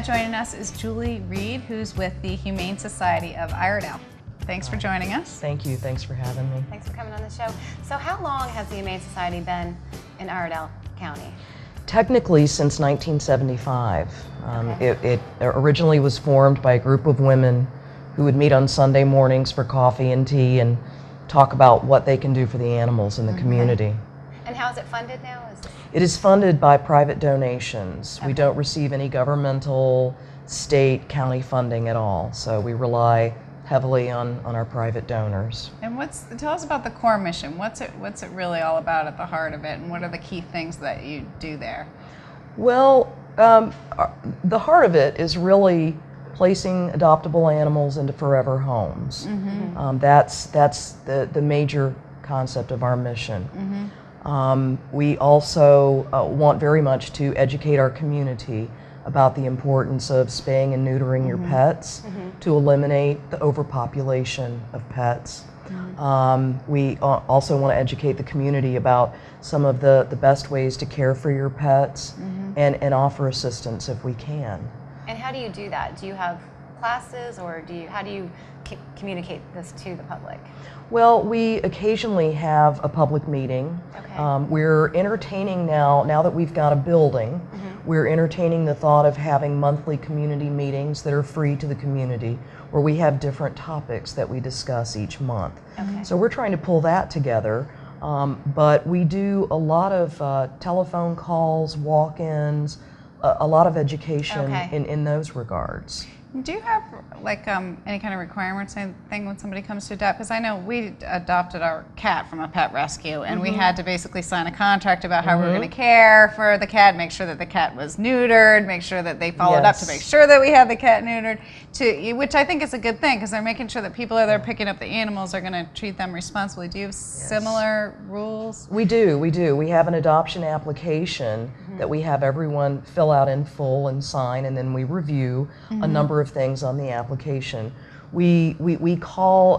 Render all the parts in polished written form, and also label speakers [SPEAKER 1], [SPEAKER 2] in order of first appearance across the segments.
[SPEAKER 1] Now joining us is Julie Reed, who's with the Humane Society of Iredell. Thanks for joining us.
[SPEAKER 2] Thank you. Thanks for having me.
[SPEAKER 3] Thanks for coming on the show. So how long has the Humane Society been in Iredell County?
[SPEAKER 2] Technically since 1975.
[SPEAKER 3] Okay.
[SPEAKER 2] It originally was formed by a group of women who would meet on Sunday mornings for coffee and tea and talk about what they can do for the animals in the community.
[SPEAKER 3] And how is it funded now?
[SPEAKER 2] It is funded by private donations.
[SPEAKER 3] Okay.
[SPEAKER 2] We don't receive any governmental, state, county funding at all. So we rely heavily on our private donors.
[SPEAKER 1] And tell us about the core mission. What's it really all about at the heart of it, and what are the key things that you do there?
[SPEAKER 2] Well, the heart of it is really placing adoptable animals into forever homes. That's the major concept of our mission. We also want very much to educate our community about the importance of spaying and neutering your pets to eliminate the overpopulation of pets. We also want to educate the community about some of the best ways to care for your pets and offer assistance if we can.
[SPEAKER 3] And how do you do that? Do you have classes, or how do you communicate this to the public?
[SPEAKER 2] Well, we occasionally have a public meeting.
[SPEAKER 3] Okay.
[SPEAKER 2] We're entertaining now that we've got a building, we're entertaining the thought of having monthly community meetings that are free to the community, where we have different topics that we discuss each month.
[SPEAKER 3] Okay.
[SPEAKER 2] So we're trying to pull that together, but we do a lot of telephone calls, walk-ins, a lot of education in those regards.
[SPEAKER 1] Do you have like any kind of requirements, anything when somebody comes to adopt? Because I know we adopted our cat from a pet rescue, and we had to basically sign a contract about how we were going to care for the cat, make sure that the cat was neutered, make sure that they followed up to make sure that we had the cat neutered, which I think is a good thing, because they're making sure that people that are picking up the animals are going to treat them responsibly. Do you have similar rules?
[SPEAKER 2] We do. We have an adoption application that we have everyone fill out in full and sign, and then we review a number of things on the application. We call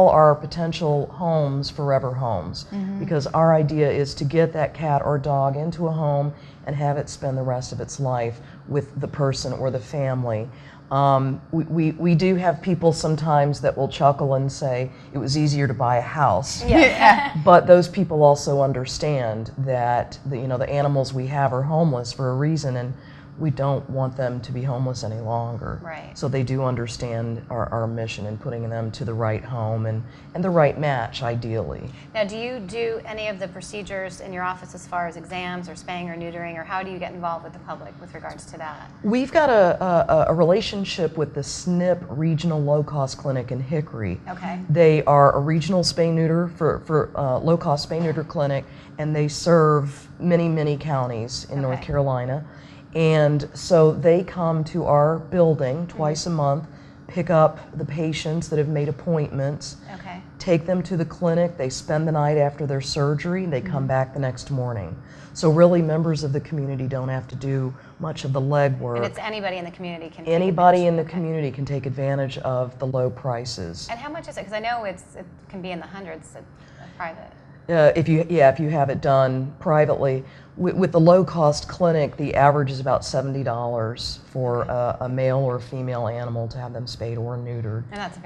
[SPEAKER 2] our potential homes forever homes, because our idea is to get that cat or dog into a home and have it spend the rest of its life with the person or the family. We do have people sometimes that will chuckle and say it was easier to buy a house.
[SPEAKER 3] Yeah.
[SPEAKER 2] But those people also understand that the animals we have are homeless for a reason, and we don't want them to be homeless any longer.
[SPEAKER 3] Right.
[SPEAKER 2] So they do understand our mission in putting them to the right home and the right match, ideally.
[SPEAKER 3] Now, do you do any of the procedures in your office as far as exams or spaying or neutering, or how do you get involved with the public with regards to that?
[SPEAKER 2] We've got a relationship with the SNP Regional Low-Cost Clinic in Hickory.
[SPEAKER 3] Okay.
[SPEAKER 2] They are a regional spay-neuter for low-cost spay-neuter clinic, and they serve many counties in North Carolina. And so they come to our building twice a month, pick up the patients that have made appointments, take them to the clinic, they spend the night after their surgery, they come back the next morning. So really members of the community don't have to do much of the legwork.
[SPEAKER 3] And it's anybody in the community can
[SPEAKER 2] Anybody in the community can take advantage of the low prices.
[SPEAKER 3] And how much is it? Because I know it can be in the hundreds of private.
[SPEAKER 2] If you have it done privately. With the low-cost clinic, the average is about $70 for a male or a female animal to have them spayed or neutered.
[SPEAKER 3] And that's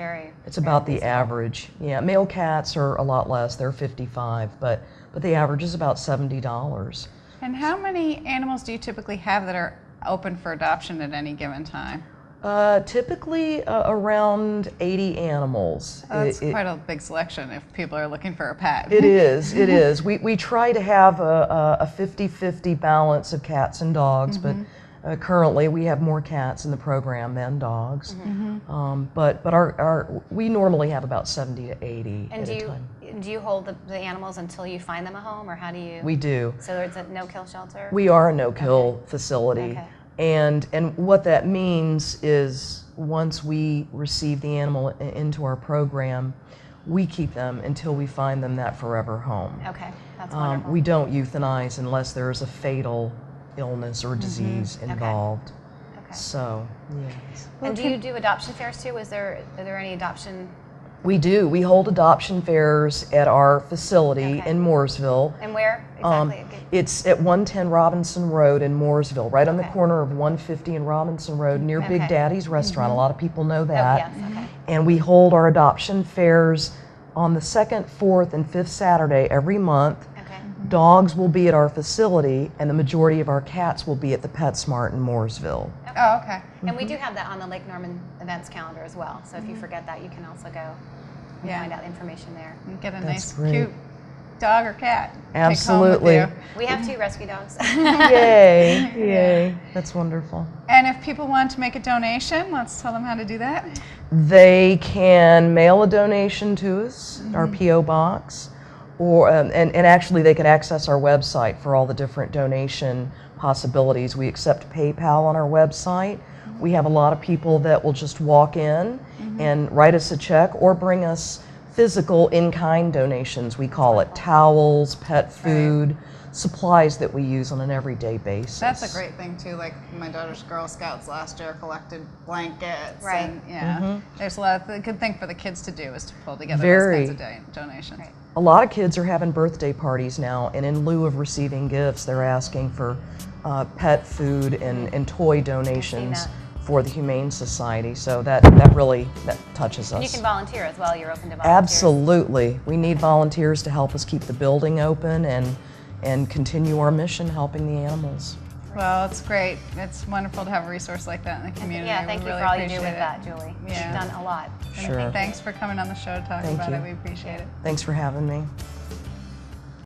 [SPEAKER 2] It's about the average. Yeah, male cats are a lot less. They're $55, but the average is about $70.
[SPEAKER 1] And how many animals do you typically have that are open for adoption at any given time?
[SPEAKER 2] Typically around 80 animals.
[SPEAKER 1] That's quite a big selection if people are looking for a pet.
[SPEAKER 2] It is. We try to have a 50-50 balance of cats and dogs, but currently we have more cats in the program than dogs. But we normally have about 70 to 80 at a time.
[SPEAKER 3] Do you hold the animals until you find them a home, or how do you?
[SPEAKER 2] We do.
[SPEAKER 3] So it's a no-kill shelter?
[SPEAKER 2] We are a no-kill facility.
[SPEAKER 3] Okay.
[SPEAKER 2] And what that means is once we receive the animal into our program, we keep them until we find them that forever home.
[SPEAKER 3] Okay, that's wonderful.
[SPEAKER 2] We don't euthanize unless there's a fatal illness or disease involved.
[SPEAKER 3] Okay.
[SPEAKER 2] So, yes.
[SPEAKER 3] And do you do adoption fairs too? Are there any adoption
[SPEAKER 2] We do. We hold adoption fairs at our facility
[SPEAKER 3] Okay.
[SPEAKER 2] in Mooresville.
[SPEAKER 3] And where exactly?
[SPEAKER 2] It's at 110 Robinson Road in Mooresville, right on the
[SPEAKER 3] Okay.
[SPEAKER 2] corner of 150 and Robinson Road near Big
[SPEAKER 3] Okay.
[SPEAKER 2] Daddy's Restaurant. A lot of people know
[SPEAKER 3] Oh,
[SPEAKER 2] that.
[SPEAKER 3] yes, okay.
[SPEAKER 2] And we hold our adoption fairs on the 2nd, 4th, and 5th Saturday every month.
[SPEAKER 3] Okay.
[SPEAKER 2] Dogs will be at our facility, and the majority of our cats will be at the PetSmart in Mooresville.
[SPEAKER 1] Oh, okay.
[SPEAKER 3] And we do have that on the Lake Norman events calendar as well. So if you forget that, you can also go and
[SPEAKER 1] Yeah.
[SPEAKER 3] find out information there.
[SPEAKER 1] And get a
[SPEAKER 2] That's
[SPEAKER 1] nice,
[SPEAKER 2] great.
[SPEAKER 1] cute dog or cat.
[SPEAKER 2] Absolutely.
[SPEAKER 1] Take home with you.
[SPEAKER 3] We have 2 rescue dogs.
[SPEAKER 2] Yay, yay. That's wonderful.
[SPEAKER 1] And if people want to make a donation, let's tell them how to do that.
[SPEAKER 2] They can mail a donation to us, our P.O. box, or and actually they can access our website for all the different donation possibilities. We accept PayPal on our website. We have a lot of people that will just walk in and write us a check or bring us physical in-kind donations. We call it towels, pet food, supplies that we use on an everyday basis.
[SPEAKER 1] That's a great thing too. Like my daughter's Girl Scouts last year collected blankets.
[SPEAKER 3] Right.
[SPEAKER 1] And, yeah. There's a lot of the good thing for the kids to do is to pull together
[SPEAKER 2] Very.
[SPEAKER 1] those kinds of donations.
[SPEAKER 3] Right.
[SPEAKER 2] A lot of kids are having birthday parties now, and in lieu of receiving gifts, they're asking for pet food and toy donations
[SPEAKER 3] that.
[SPEAKER 2] for the Humane Society. So that really touches us.
[SPEAKER 3] You can volunteer as well. You're open to volunteers.
[SPEAKER 2] Absolutely. We need volunteers to help us keep the building open and continue our mission helping the animals.
[SPEAKER 1] Well, it's great. It's wonderful to have a resource like that in the community.
[SPEAKER 3] Yeah,
[SPEAKER 1] We
[SPEAKER 3] thank you
[SPEAKER 1] really
[SPEAKER 3] for all you do
[SPEAKER 1] appreciate
[SPEAKER 3] with
[SPEAKER 1] it.
[SPEAKER 3] that, Julie.
[SPEAKER 1] Yeah.
[SPEAKER 3] You've done a lot.
[SPEAKER 2] Sure.
[SPEAKER 1] Thanks for coming on the show to talk
[SPEAKER 2] Thank
[SPEAKER 1] about
[SPEAKER 2] you.
[SPEAKER 1] it. We appreciate it.
[SPEAKER 2] Thanks for having me.